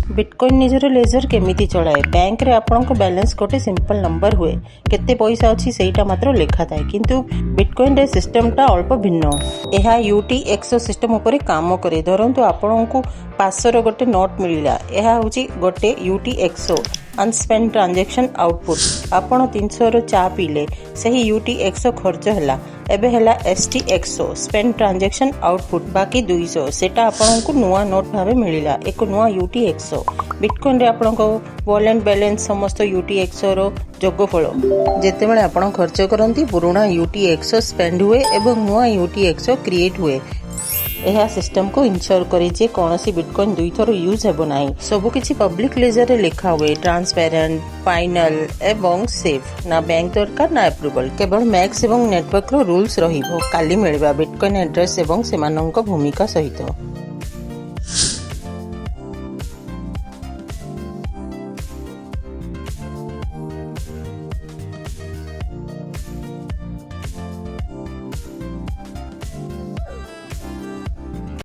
Bitcoin निजर laser केमिति चलाए बैंक रे आपनको बैलेंस गोटे सिंपल नंबर हुए केते पैसा अच्छी सेटा मात्र लिखा थाए किंतु बिटकॉइन रे सिस्टम टा अल्प भिन्न एहा UTXO सिस्टम ऊपर काम करे धरंतु आपनको 500 रो गोटे नोट मिलिला एहा होची गोटे UTXO अनस्पेंड ट्रांजैक्शन आउटपुट आपण 300 रो चा पीले सही UTXO खर्च हला एबे हला STXO स्पेंड ट्रांजैक्शन आउटपुट बाकी 200 सेटा आपनको नुआ नोट भाबे मिलिला एक नुआ UTXO बिटकॉइन रे आपनको वॉलेट बैलेंस समस्त UTXO रो जोगफल जेतेबेले आपण खर्च करंती पुराना UTXO स्पेंड हुए एवं नुआ UTXO क्रिएट हुए यह सिस्टम को इनश्योर करे जे कौनसी बिटकॉइन दुई थर यूज हेबो नाही सबुकिछि पब्लिक लेजर रे लिखा हुए ट्रांसपेरेंट फाइनल एवं सेफ ना बैंक दरकार ना अप्रूवल केवल मैक्स एवं नेटवर्क रो रूल्स रहिबो काली मिलबा बिटकॉइन एड्रेस एवं सेमानंक भूमिका सहित।